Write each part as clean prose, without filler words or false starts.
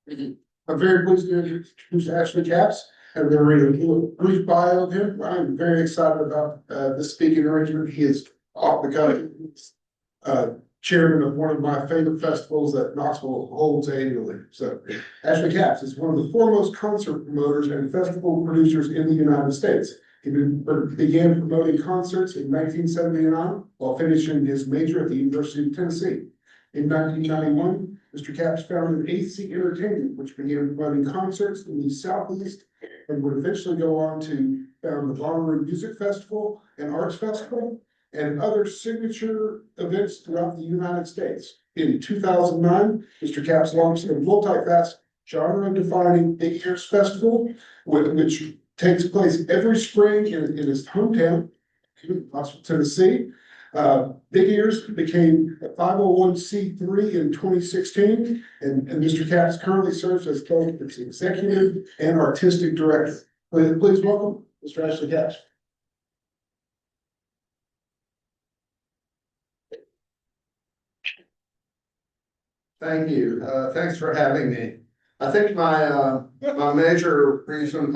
I'm very pleased to introduce Ashley Capps, and we're going to do a brief bio of him. I'm very excited about this speaking arrangement. He is off the cuff, chairman of one of my favorite festivals that Knoxville holds annually. So Ashley Capps is one of the foremost concert promoters and festival producers in the United States. He began promoting concerts in 1979 while finishing his major at the University of Tennessee. In 1991, Mr. Capps founded AC Entertainment, which began promoting concerts in the Southeast and would eventually go on to found the Rotary Music Festival and Arts Festival and other signature events throughout the United States. In 2009, Mr. Capps launched a multi-faceted genre-defining Big Ears Festival, which takes place every spring in his hometown, Knoxville, Tennessee. Big Ears became a 501c3 in 2016, and Mr. Capps currently serves as both its executive and artistic director. Please welcome Mr. Ashley Capps. Thank you. Thanks for having me. I think my major reason,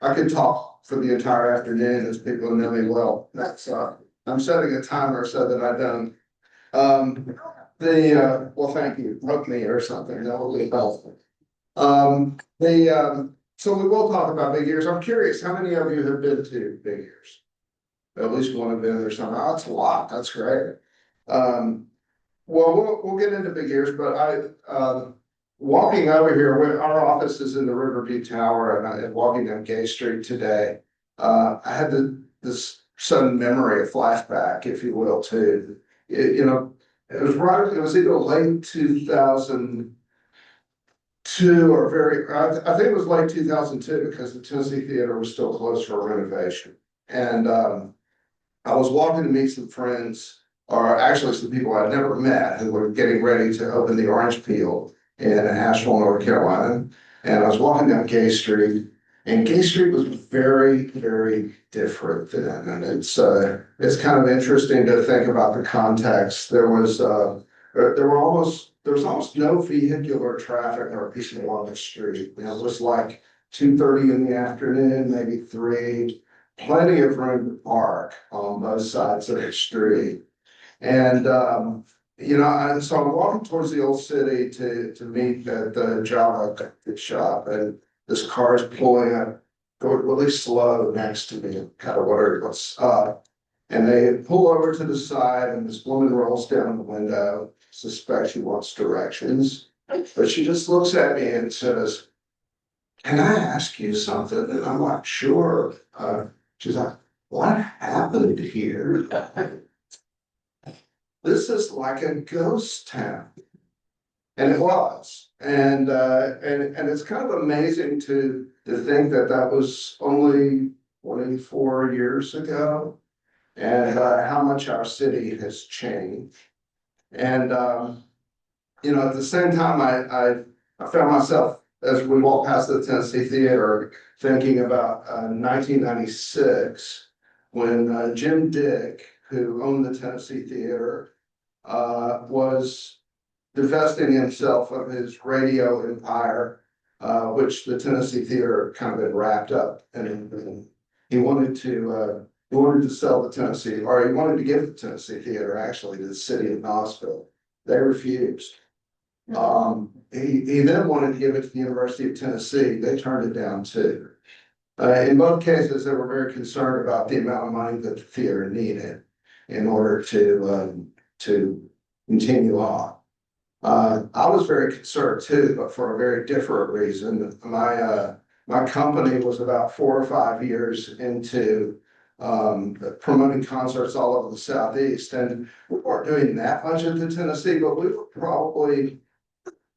I could talk for the entire afternoon as people know me well. That's I'm setting a timer so that I don't. Well, thank you. Hook me or something. That will be helpful. So we will talk about Big Ears. I'm curious, how many of you have been to Big Ears? At least one of them or something. Oh, that's a lot. That's great. Well, we'll get into Big Ears, but walking over here, our office is in the Riverview Tower, and walking down Gay Street today, I had this sudden memory, a flashback, if you will, to it was either late 2002 or I think it was late 2002 because the Tennessee Theater was still closed for renovation, and I was walking to meet some friends. Or actually some people I'd never met who were getting ready to open the Orange Peel in Asheville, North Carolina. And I was walking down Gay Street, and Gay Street was very, very different then. And it's kind of interesting to think about the context. There was almost no vehicular traffic or people along the street. It was like 2:30 in the afternoon, maybe 3, plenty of room to park on both sides of the street. And, so I'm walking towards the old city to meet at the Java shop, and this car is pulling up, going really slow next to me, kind of wondering what's up. And they pull over to the side, and this woman rolls down the window, suspect she wants directions, but she just looks at me and says, "Can I ask you something?" And I'm like, "Sure." She's like, "What happened here?" This is like a ghost town. And it was. And it's kind of amazing to think that that was only 24 years ago, and how much our city has changed. And at the same time, I found myself, as we walked past the Tennessee Theater, thinking about 1996, when Jim Dick, who owned the Tennessee Theater, was divesting himself of his radio empire, which the Tennessee Theater kind of had wrapped up, and he wanted to sell the Tennessee, or he wanted to give the Tennessee Theater actually to the city of Knoxville. They refused. He then wanted to give it to the University of Tennessee. They turned it down too. In both cases, they were very concerned about the amount of money that the theater needed in order to continue on. I was very concerned too, but for a very different reason. My company was about 4 or 5 years into promoting concerts all over the Southeast, and we weren't doing that much at the Tennessee, but we were probably,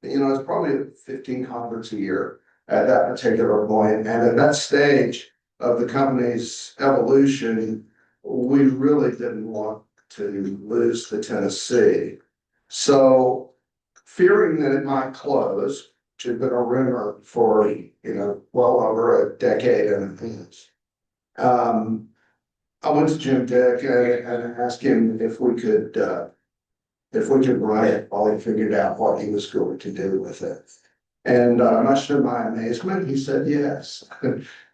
it's probably 15 concerts a year at that particular point. And at that stage of the company's evolution, we really didn't want to lose the Tennessee. So fearing that it might close, which had been a rumor for, well over a decade and a half, I went to Jim Dick and asked him if we could run it while he figured out what he was going to do with it. And much to my amazement, he said yes.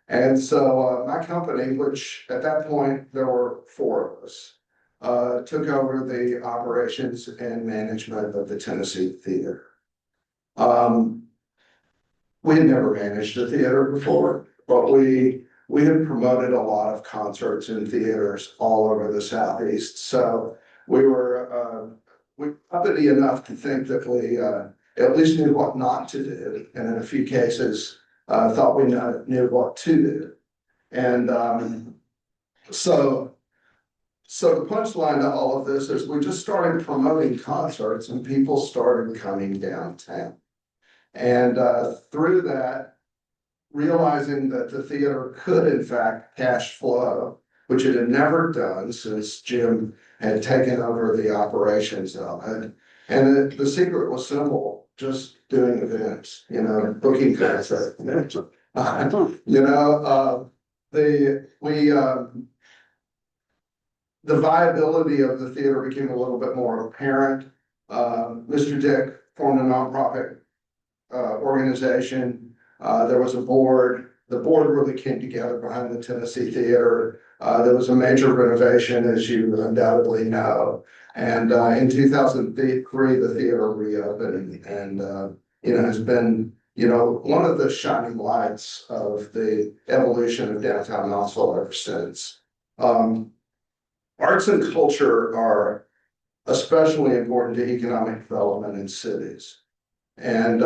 And so my company, which at that point there were four of us, took over the operations and management of the Tennessee Theater. We had never managed a theater before, but we had promoted a lot of concerts in theaters all over the Southeast. So we were uppity enough to think that we at least knew what not to do, and in a few cases thought we knew what to do. And so the punchline to all of this is we just started promoting concerts, and people started coming downtown. And through that, realizing that the theater could in fact cash flow, which it had never done since Jim had taken over the operations of it. And the secret was simple, just doing events, booking concerts. The viability of the theater became a little bit more apparent. Mr. Dick formed a nonprofit organization. There was a board. The board really came together behind the Tennessee Theater. There was a major renovation, as you undoubtedly know. And in 2003, the theater reopened and, has been, one of the shining lights of the evolution of downtown Knoxville ever since. Arts and culture are especially important to economic development in cities. And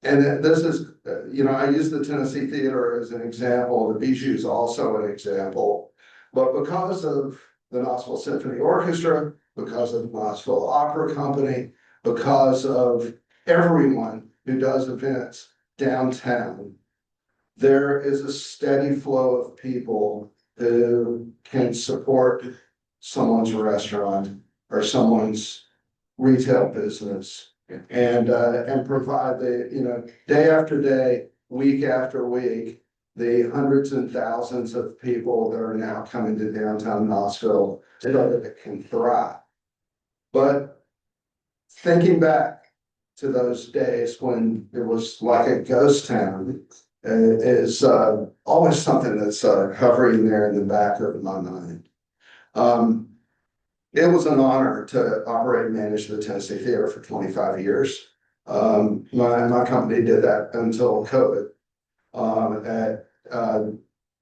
this is, I use the Tennessee Theater as an example. The Bijou is also an example. But because of the Knoxville Symphony Orchestra, because of the Knoxville Opera Company, because of everyone who does events downtown, there is a steady flow of people who can support someone's restaurant or someone's retail business and provide the, day after day, week after week, the hundreds and thousands of people that are now coming to downtown Knoxville so that it can thrive. But thinking back to those days when it was like a ghost town is always something that's hovering there in the back of my mind. It was an honor to operate and manage the Tennessee Theater for 25 years. My company did that until COVID.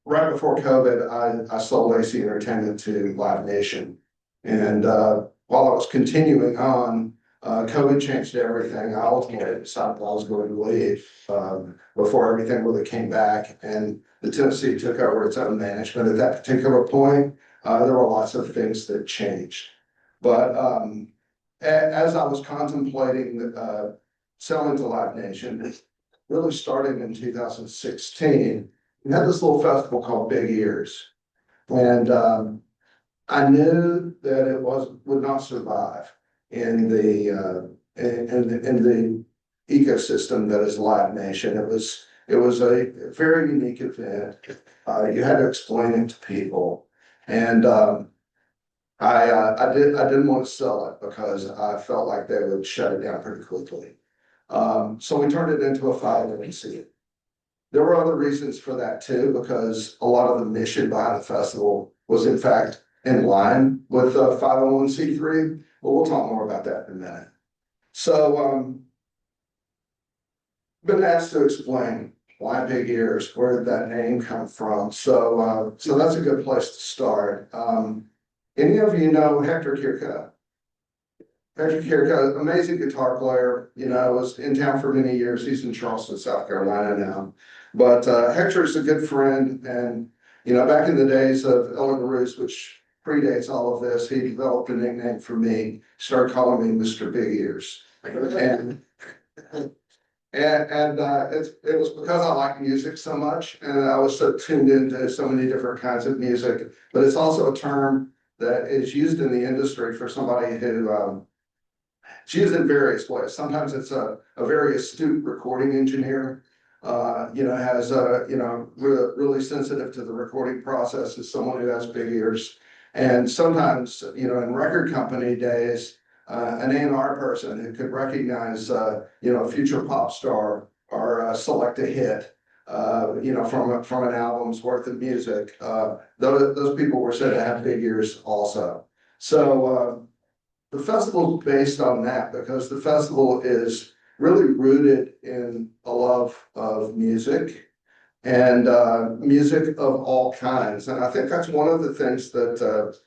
Right before COVID, I sold AC Entertainment to Live Nation. And while I was continuing on, COVID changed everything. I ultimately decided I was going to leave before everything really came back. And the Tennessee took over its own management. At that particular point, there were lots of things that changed. But as I was contemplating selling to Live Nation, really starting in 2016, we had this little festival called Big Ears. And I knew that it would not survive in the ecosystem that is Live Nation. It was a very unique event. You had to explain it to people. And I didn't want to sell it because I felt like they would shut it down pretty quickly. So we turned it into a 501c. There were other reasons for that too, because a lot of the mission behind the festival was in fact in line with 501c3, but we'll talk more about that in a minute. So been asked to explain why Big Ears, where did that name come from? So that's a good place to start. Any of you know Hector Kirka? Hector Kirka, amazing guitar player, was in town for many years. He's in Charleston, South Carolina now. But Hector's a good friend. And, back in the days of Ellen DeRoos, which predates all of this, he developed a nickname for me, started calling me Mr. Big Ears. And it was because I like music so much and I was so tuned into so many different kinds of music. But it's also a term that is used in the industry for somebody who it's used in various ways. Sometimes it's a very astute recording engineer, has really sensitive to the recording process, is someone who has big ears. And sometimes, in record company days, an A&R person who could recognize, a future pop star or select a hit, from an album's worth of music. Those people were said to have big ears also. So the festival is based on that because the festival is really rooted in a love of music and music of all kinds. And I think that's one of the things that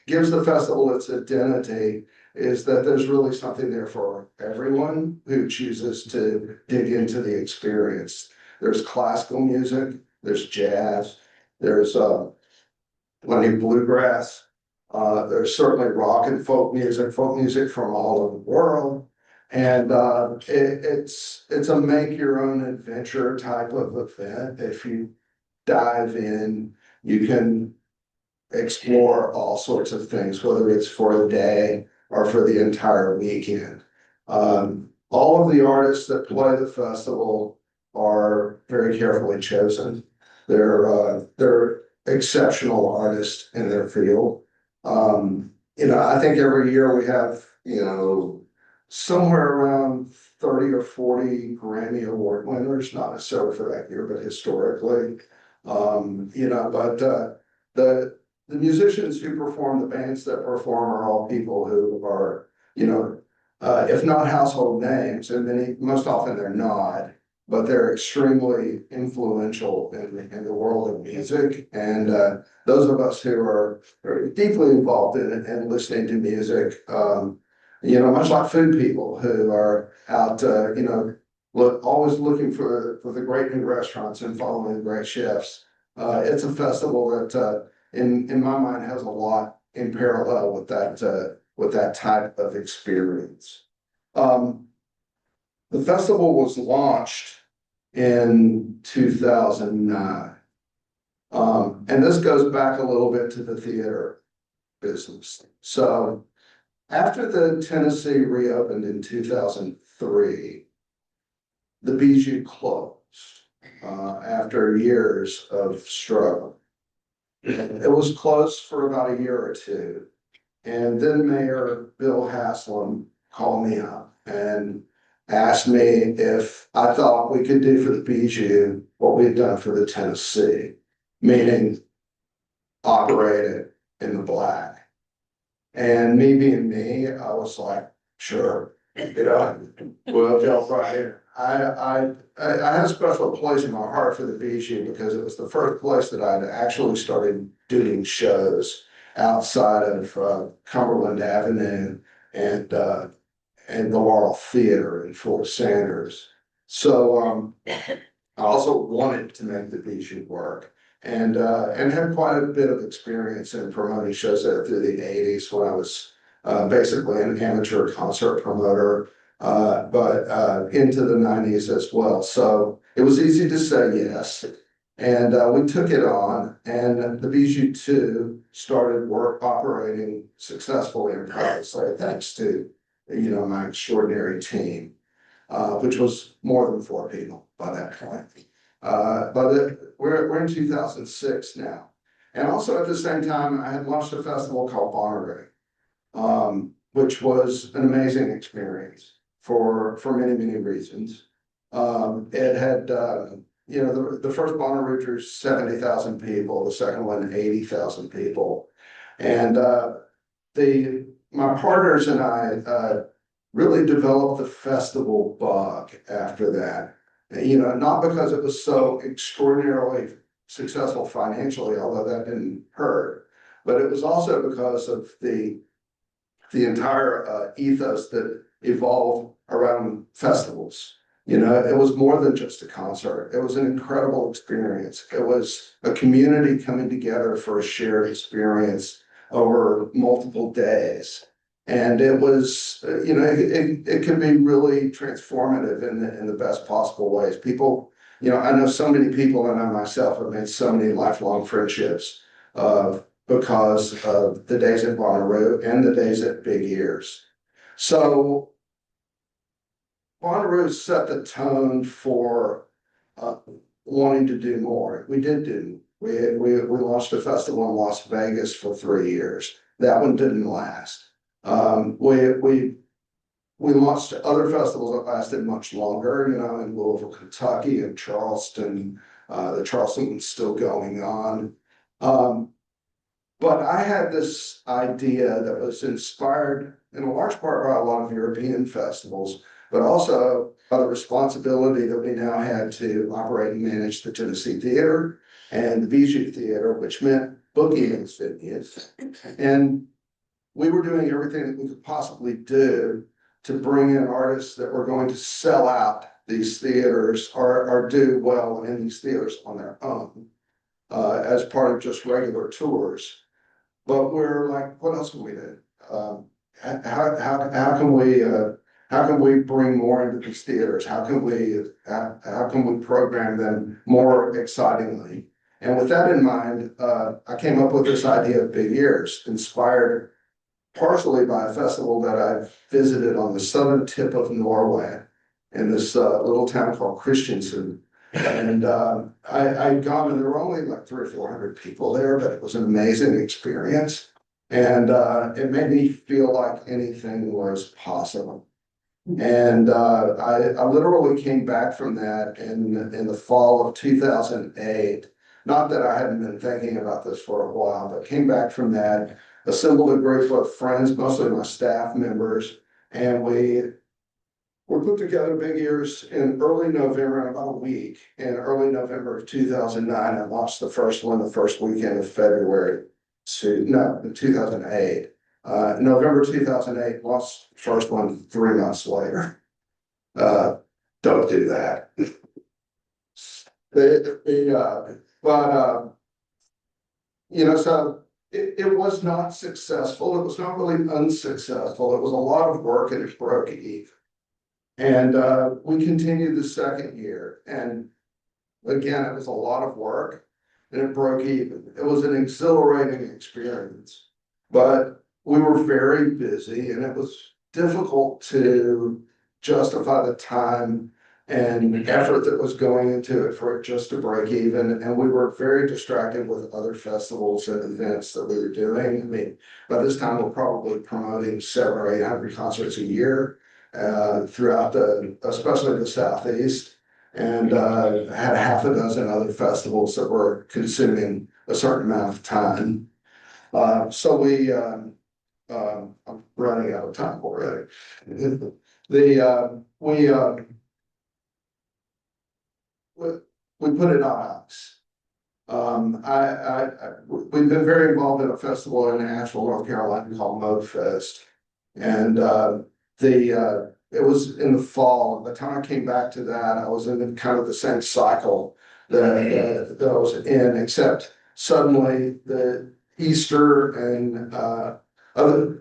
gives the festival its identity is that there's really something there for everyone who chooses to dig into the experience. There's classical music, there's jazz, there's plenty of bluegrass. There's certainly rock and folk music from all over the world. And it's a make your own adventure type of event. If you dive in, you can explore all sorts of things, whether it's for a day or for the entire weekend. All of the artists that play the festival are very carefully chosen. They're exceptional artists in their field. I think every year we have, somewhere around 30 or 40 Grammy Award winners, not necessarily for that year, but historically. The musicians who perform, the bands that perform are all people who are, if not household names, and most often they're not, but they're extremely influential in the world of music. And those of us who are deeply involved in it and listening to music, much like food people who are out, always looking for the great new restaurants and following great chefs. It's a festival that, in my mind, has a lot in parallel with that type of experience. The festival was launched in 2009. And this goes back a little bit to the theater business. So after the Tennessee reopened in 2003, the Bijou closed after years of struggle. It was closed for about a year or two. And then Mayor Bill Haslam called me up and asked me if I thought we could do for the Bijou what we had done for the Tennessee, meaning operate it in the black. And me being me, I was like, sure, we'll jump right in. I had a special place in my heart for the Bijou because it was the first place that I'd actually started doing shows outside of Cumberland Avenue and the Laurel Theater in Fort Sanders. So I also wanted to make the Bijou work and had quite a bit of experience in promoting shows there through the 80s when I was basically an amateur concert promoter, but into the 90s as well. So it was easy to say yes. And we took it on, and the Bijou 2 started operating successfully and proudly, thanks to my extraordinary team, which was more than 4 people by that point. We're in 2006 now, and also at the same time, I had launched a festival called Rotary, which was an amazing experience for many reasons. It had the first Bonnaroo drew 70,000 people, the second one 80,000 people, and my partners and I really developed the festival bug after that. Not because it was so extraordinarily successful financially, although that didn't hurt, but it was also because of the entire ethos that evolved around festivals. It was more than just a concert. It was an incredible experience. It was a community coming together for a shared experience over multiple days. And it was, it can be really transformative in the best possible ways. People, I know so many people, and I myself have made so many lifelong friendships because of the days at Bonnaroo and the days at Big Ears. So Bonnaroo set the tone for wanting to do more. We did do. We launched a festival in Las Vegas for 3 years. That one didn't last. We launched other festivals that lasted much longer, you know, in Louisville, Kentucky, and Charleston. The Charleston was still going on. But I had this idea that was inspired in a large part by a lot of European festivals, but also by the responsibility that we now had to operate and manage the Tennessee Theater and the Bijou Theater, which meant booking those venues. And we were doing everything that we could possibly do to bring in artists that were going to sell out these theaters or do well in these theaters on their own, as part of just regular tours. But we're like, what else can we do? How can we bring more into these theaters? How can we program them more excitingly? And with that in mind, I came up with this idea of Big Ears, inspired partially by a festival that I've visited on the southern tip of Norway in this little town called Kristiansund. And I'd gone, and there were only like 300 or 400 people there, but it was an amazing experience. And it made me feel like anything was possible. And I literally came back from that in the fall of 2008. Not that I hadn't been thinking about this for a while, but came back from that, assembled a group of friends, mostly my staff members, and we put together Big Ears in early November, in about a week. In early November of 2009, I launched the first one the first weekend of February in 2008. November 2008, launched the first one 3 months later. Don't do that. You know, so it was not successful. It was not really unsuccessful. It was a lot of work, and it broke even. And we continued the second year. And again, it was a lot of work, and it broke even. It was an exhilarating experience, but we were very busy, and it was difficult to justify the time and effort that was going into it for it just to break even. And we were very distracted with other festivals and events that we were doing. I mean, by this time, we're probably promoting 700 or 800 concerts a year throughout especially the Southeast, and had half a dozen other festivals that were consuming a certain amount of time. So I'm running out of time already. We put it on ice. We've been very involved in a festival in Asheville, North Carolina called ModeFest, and it was in the fall. By the time I came back to that, I was in kind of the same cycle that I was in, except suddenly the Easter and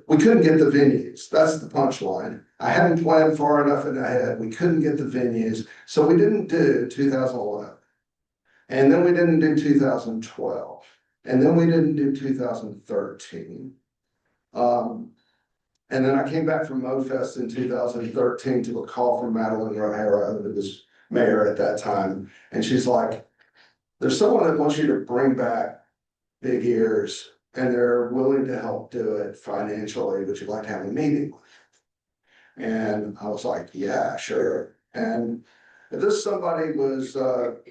we couldn't get the venues. That's the punchline. I hadn't planned far enough ahead. We couldn't get the venues, so we didn't do 2011, and then we didn't do 2012, and then we didn't do 2013. And then I came back from ModeFest in 2013 to a call from Madeline O'Hara, who was mayor at that time. And she's like, there's someone that wants you to bring back Big Ears, and they're willing to help do it financially. Would you like to have a meeting with them? And I was like, yeah, sure. And this somebody was the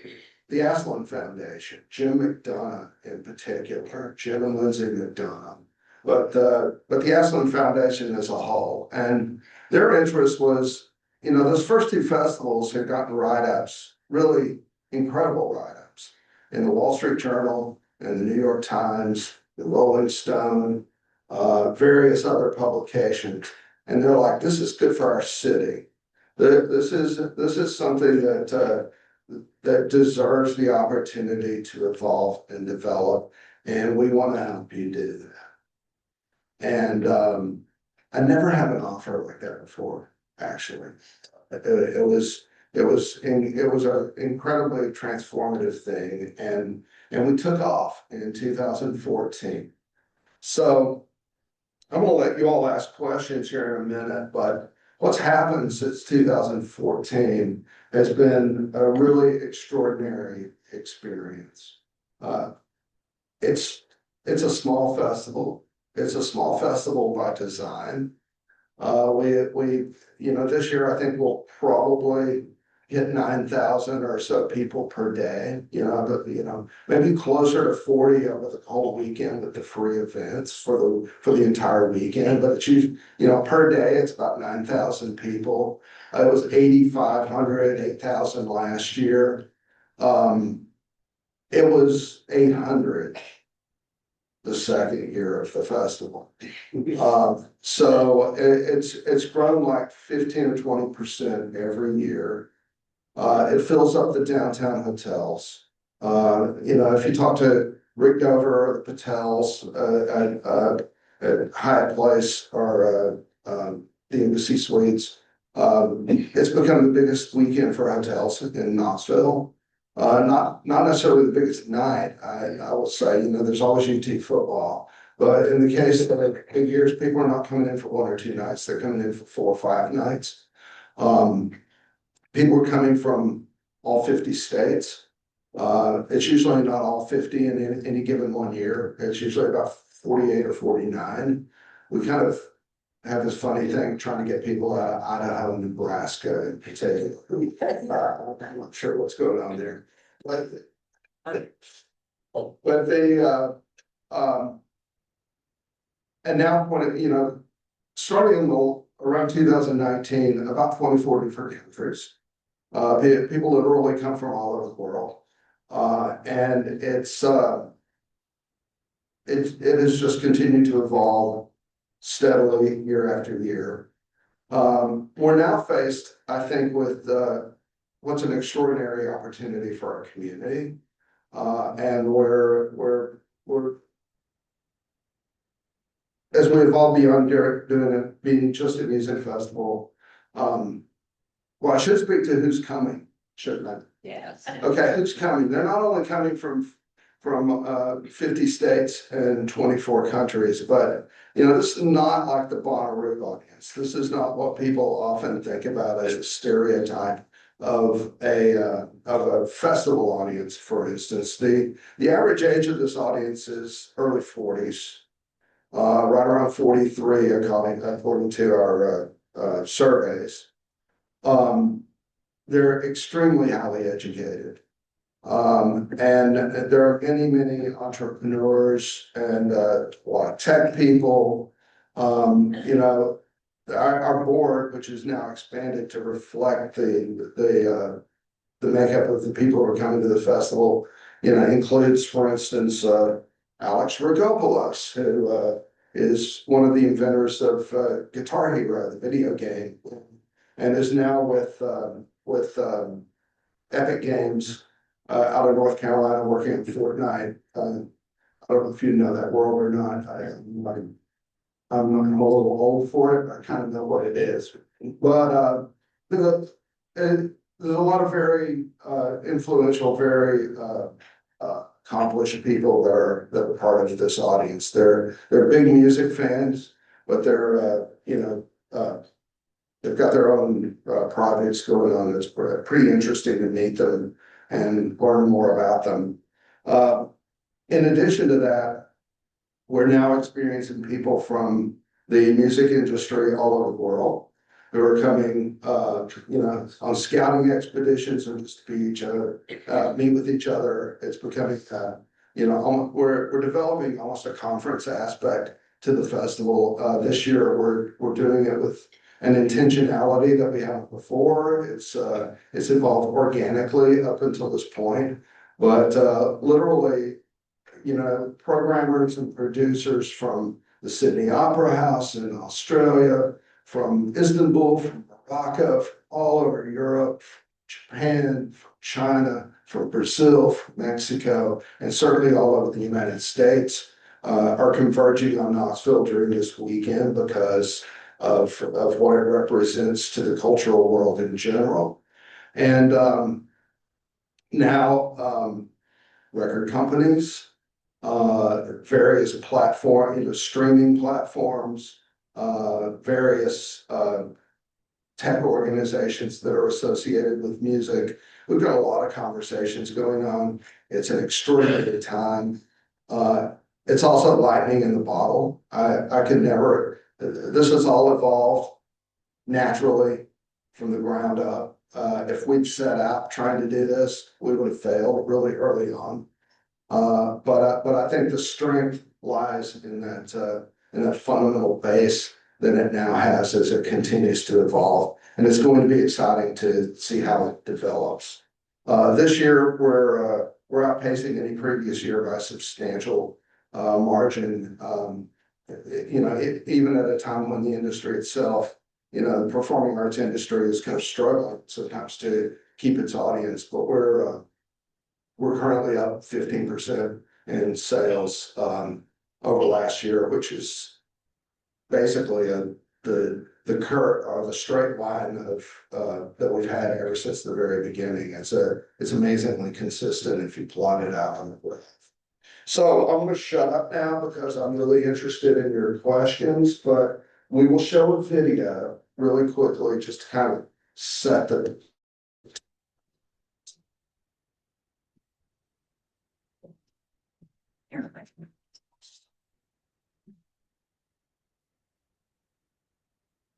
Aslan Foundation, Jim McDonough in particular, Jim and Lindsay McDonough. But the Aslan Foundation as a whole, and their interest was, you know, those first two festivals had gotten write-ups, really incredible write-ups, in the Wall Street Journal and the New York Times, the Rolling Stone, various other publications, and they're like, "This is good for our city. This is something that deserves the opportunity to evolve and develop, and we want to help you do that." And I never had an offer like that before, actually. It was an incredibly transformative thing, and we took off in 2014. So I'm gonna let you all ask questions here in a minute, but what's happened since 2014 has been a really extraordinary experience. It's a small festival. It's a small festival by design. This year, I think we'll probably hit 9,000 or so people per day, maybe closer to 40 over the whole weekend with the free events for the entire weekend, but it's usually, per day, it's about 9,000 people. It was 8,500, 8,000 last year. It was 800 the second year of the festival. So it's grown like 15 or 20% every year. It fills up the downtown hotels. If you talk to Rick Dover or the Patels at Hyatt Place or the Embassy Suites, it's become the biggest weekend for hotels in Knoxville. Not necessarily the biggest night. I will say, there's always UT football, but in the case of the big years, people are not coming in for 1 or 2 nights. They're coming in for 4 or 5 nights. People are coming from all 50 states. It's usually not all 50 in any given one year. It's usually about 48 or 49. We kind of have this funny thing trying to get people out of Idaho and Nebraska in particular. I'm not sure what's going on there. But and now when starting around 2019, about 24 different countries. People literally come from all over the world. And it has just continued to evolve steadily year after year. We're now faced, I think, with what's an extraordinary opportunity for our community. And we're as we evolve beyond doing it being just a music festival. Well, I should speak to who's coming, shouldn't I? Yes. Okay, who's coming? They're not only coming from 50 states and 24 countries, but this is not like the Bonnaroo audience. This is not what people often think about as a stereotype of a festival audience, for instance. The average age of this audience is early 40s, right around 43, according to our surveys. They're extremely highly educated. And there are many entrepreneurs and tech people. Our board, which is now expanded to reflect the makeup of the people who are coming to the festival, includes, for instance, Alex Rogopoulos, who is one of the inventors of Guitar Hero, the video game, and is now with Epic Games out of North Carolina working at Fortnite. I don't know if you know that world or not. I'm a little old for it. I kind of know what it is, but there's a lot of very influential, very accomplished people that are part of this audience. They're big music fans, but they're they've got their own projects going on. It's pretty interesting to meet them and learn more about them. In addition to that, we're now experiencing people from the music industry all over the world who are coming, on scouting expeditions or just to meet with each other. It's becoming, we're developing almost a conference aspect to the festival. This year, we're doing it with an intentionality that we haven't before. It's evolved organically up until this point, but literally, programmers and producers from the Sydney Opera House in Australia, from Istanbul, from Morocco, from all over Europe, Japan, from China, from Brazil, from Mexico, and certainly all over the United States, are converging on Knoxville during this weekend because of what it represents to the cultural world in general. And now record companies, various platforms, streaming platforms, various tech organizations that are associated with music. We've got a lot of conversations going on. It's an extraordinary time. it's also lightning in the bottle. I could never, this has all evolved naturally from the ground up. If we'd set out trying to do this, we would have failed really early on. But I think the strength lies in that fundamental base that it now has as it continues to evolve. And it's going to be exciting to see how it develops. This year, we're outpacing any previous year by a substantial margin. Even at a time when the industry itself, the performing arts industry is kind of struggling sometimes to keep its audience, but we're currently up 15% in sales over last year, which is basically the curve or the straight line of that we've had ever since the very beginning. It's amazingly consistent if you plot it out on the graph. So I'm going to shut up now because I'm really interested in your questions, but we will show a video really quickly just to kind of set the.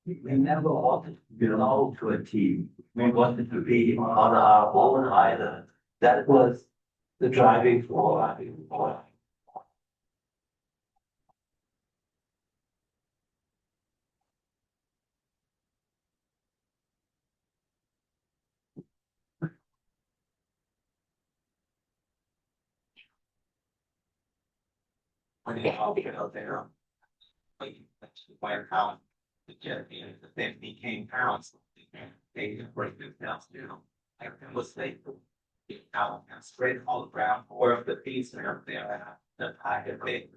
We never wanted to belong to a team. We wanted to be on our own island. That was the driving force. When they all get out there, pound, the 50 came pounds, they can break this down, everything was safe. Out and spread all around, or if the piece and everything, the packet big.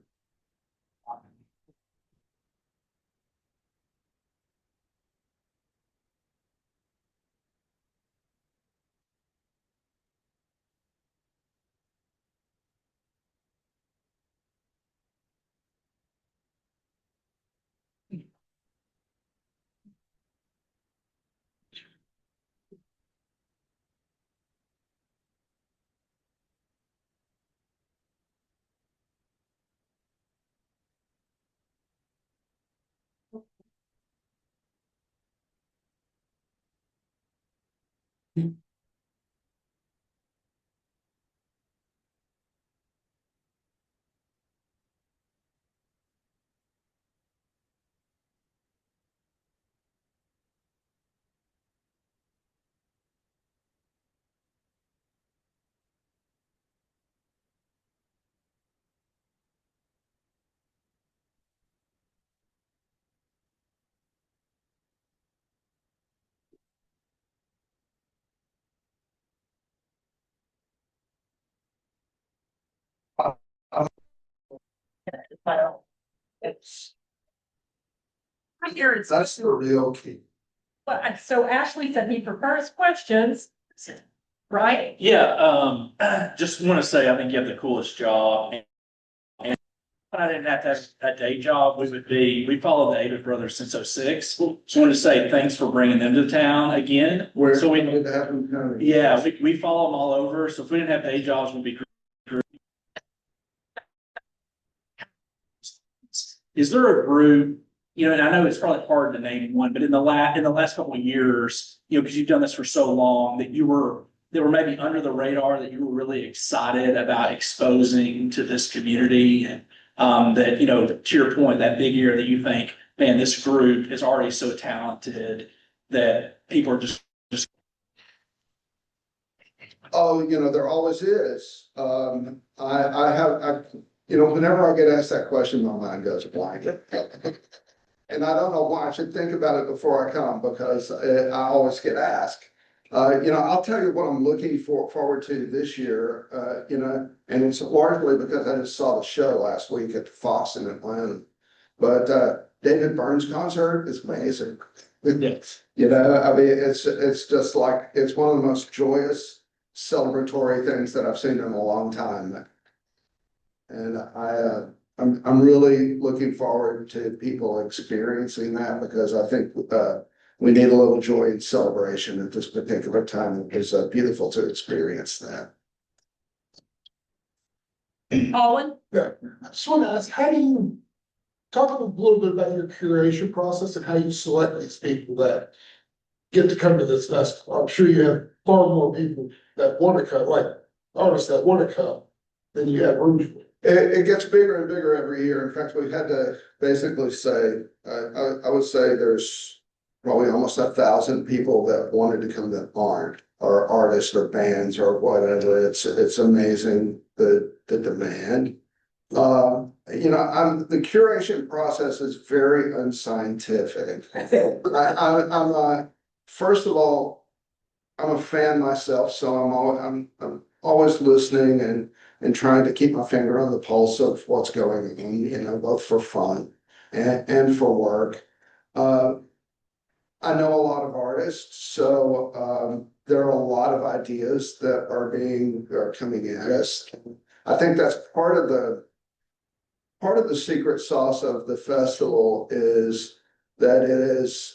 Well, it's. I hear it's. That's the real key. But so Ashley said he prefers questions, right? Yeah, just want to say, I think you have the coolest job. And if I didn't have to have a day job, we followed the David brothers since '06. Just wanted to say thanks for bringing them to town again. So we, yeah, we follow them all over. So if we didn't have day jobs, we'd be. Is there a group, and I know it's probably hard to name one, but in the last couple of years, because you've done this for so long, that were maybe under the radar that you were really excited about exposing to this community, and that, to your point, that big year that you think, man, this group is already so talented that people are just. Oh, there always is. Whenever I get asked that question, my mind goes blank. And I don't know why. I should think about it before I come because I always get asked. I'll tell you what I'm looking forward to this year, and it's largely because I just saw the show last week at the Fox in Atlanta. But David Byrne's concert is amazing. Yes. It's just like, it's one of the most joyous celebratory things that I've seen in a long time. And I'm really looking forward to people experiencing that because I think we need a little joy and celebration at this particular time. It's beautiful to experience that. Colin? I just want to ask, how do you talk a little bit about your curation process and how you select these people that get to come to this festival? I'm sure you have far more people that want to come, like artists that want to come, than you have room for. It gets bigger and bigger every year. In fact, we've had to basically say, I would say there's probably almost 1,000 people that wanted to come that aren't, or artists or bands or whatever. It's amazing the demand. The curation process is very unscientific. I'm first of all, I'm a fan myself, so I'm always listening and trying to keep my finger on the pulse of what's going on, both for fun and for work. I know a lot of artists, so there are a lot of ideas that are coming at us. I think that's part of the secret sauce of the festival is that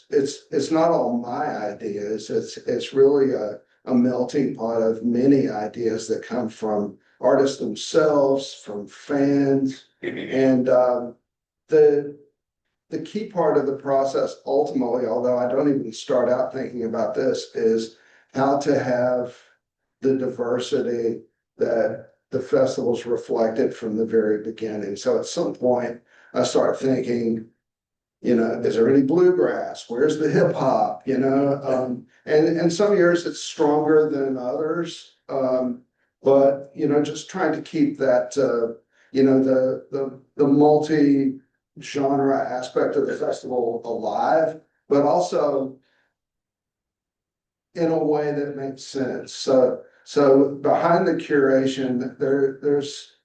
it's not all my ideas. It's really a melting pot of many ideas that come from artists themselves, from fans, and the key part of the process ultimately, although I don't even start out thinking about this, is how to have the diversity that the festival's reflected from the very beginning. So at some point, I start thinking, is there any bluegrass? Where's the hip hop? And some years it's stronger than others. But just trying to keep that the multi-genre aspect of the festival alive, but also in a way that makes sense. So behind the curation, there's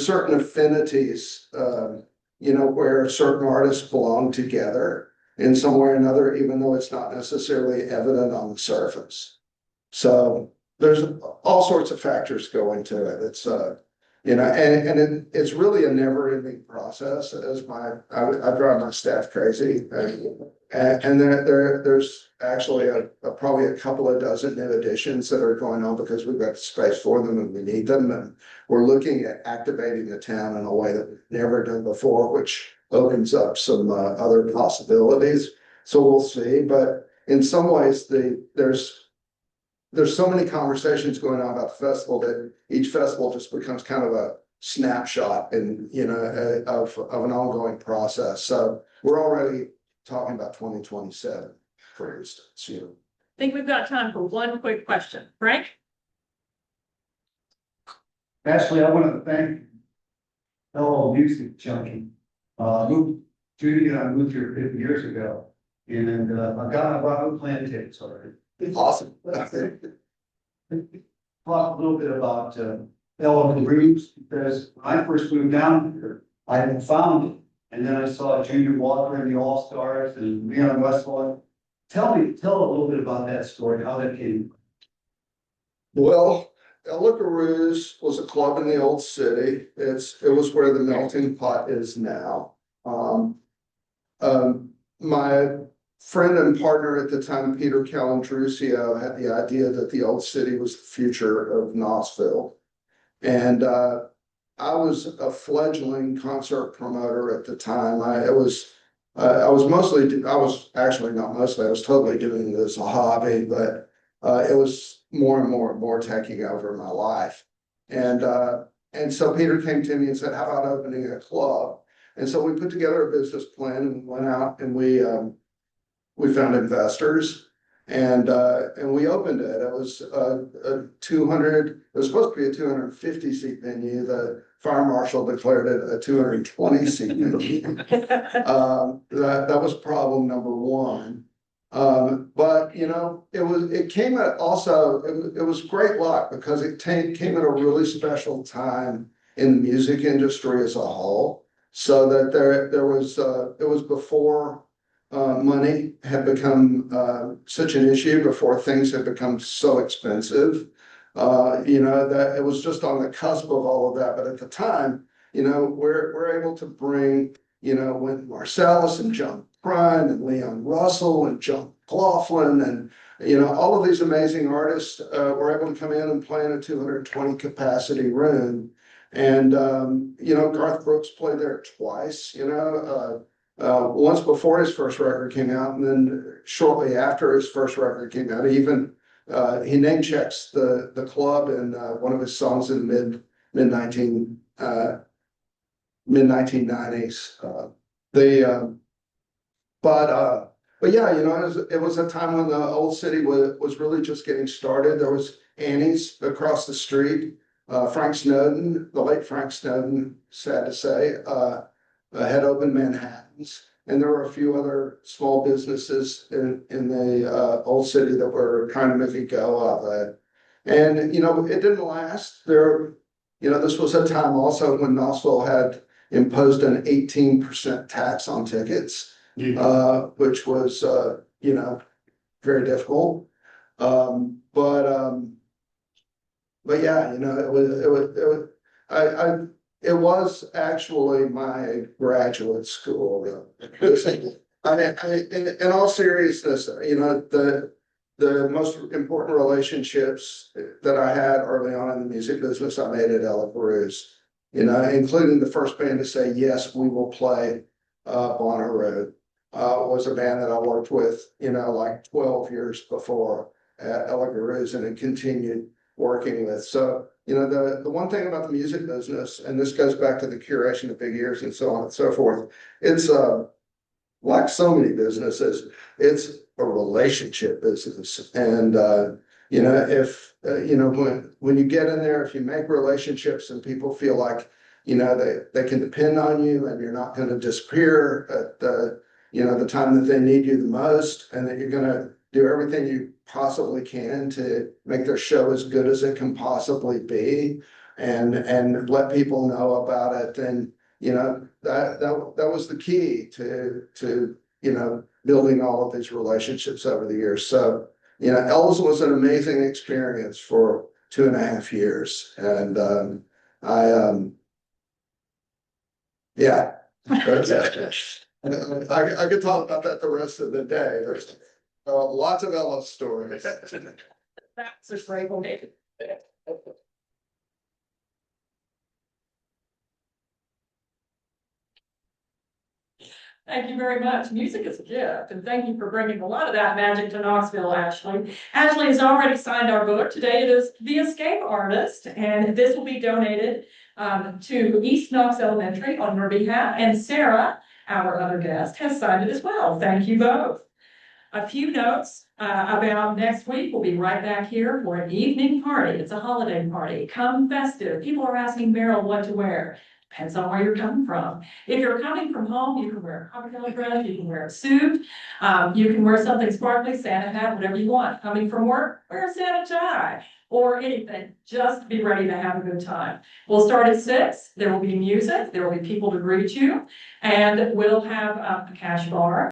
certain affinities, where certain artists belong together in some way or another, even though it's not necessarily evident on the surface. So there's all sorts of factors go into it. It's it's really a never-ending process. I drive my staff crazy, and there's actually probably a couple of dozen new additions that are going on because we've got space for them and we need them, and we're looking at activating the town in a way that we've never done before, which opens up some other possibilities. So we'll see, but in some ways, there's so many conversations going on about the festival that each festival just becomes kind of a snapshot of an ongoing process. So we're already talking about 2027, for instance. I think we've got time for one quick question. Frank? Ashley, I want to thank fellow music junkie. Judy and I moved here 50 years ago, and I brought plan tickets already. Awesome. Talk a little bit about fellow groups, because when I first moved down here, I hadn't found it. And then I saw Junior Walker and the All Stars and Leon Westlaw. Tell a little bit about that story, how that came. Well, Rouge was a club in the old city. It was where the melting pot is now. My friend and partner at the time, Peter Calendrusio, had the idea that the old city was the future of Knoxville. And I was a fledgling concert promoter at the time. I was totally doing it as a hobby, but it was more and more taking over my life. And so Peter came to me and said, how about opening a club? And so we put together a business plan and went out and we found investors and we opened it. It was a 200, it was supposed to be a 250 seat venue. The fire marshal declared it a 220 seat venue. That was problem number one. But it came at also, it was great luck because it came at a really special time in the music industry as a whole. So that it was before money had become such an issue, before things had become so expensive. That it was just on the cusp of all of that. But at the time, we're able to bring, with Marcellus and John Prine and Leon Russell and John Claughlin and all of these amazing artists were able to come in and play in a 220 capacity room. And, Garth Brooks played there twice, once before his first record came out, and then shortly after his first record came out. He name checks the club in one of his songs in the mid 1990s. But yeah, it was a time when the old city was really just getting started. There was Annie's across the street. Frank Snowden, the late Frank Snowden, sad to say, had opened Manhattan's. And there were a few other small businesses in the old city that were trying to make a go of it. And, it didn't last. This was a time also when Knoxville had imposed an 18% tax on tickets, which was, very difficult. But yeah, it was actually my graduate school. In all seriousness, the most important relationships that I had early on in the music business, I made at Ella Cruz, including the first band to say, yes, we will play Bonner Road, was a band that I worked with, like 12 years before at Ella Cruz, and it continued working with. So, the one thing about the music business, and this goes back to the curation of big ears and so on and so forth, it's like so many businesses, it's a relationship business. And when you get in there, if you make relationships and people feel like they can depend on you, and you're not going to disappear at the time that they need you the most, and that you're going to do everything you possibly can to make their show as good as it can possibly be, and let people know about it. And that was the key to building all of these relationships over the years. So Ells was an amazing experience for 2.5 years, and yeah. I could talk about that the rest of the day. There's lots of Ellis stories. That's a great one. Thank you very much. Music is a gift, and thank you for bringing a lot of that magic to Knoxville, Ashley. Ashley has already signed our book. Today it is The Escape Artist, and this will be donated to East Knox Elementary on your behalf. And Sarah, our other guest, has signed it as well. Thank you both. A few notes about next week. We'll be right back here for an evening party. It's a holiday party. Come festive. People are asking Meryl what to wear. Depends on where you're coming from. If you're coming from home, you can wear a cocktail dress, you can wear a suit, you can wear something sparkly, Santa hat, whatever you want. Coming from work, wear a Santa tie or anything. Just be ready to have a good time. We'll start at 6. There will be music. There will be people to greet you, and we'll have a cash bar.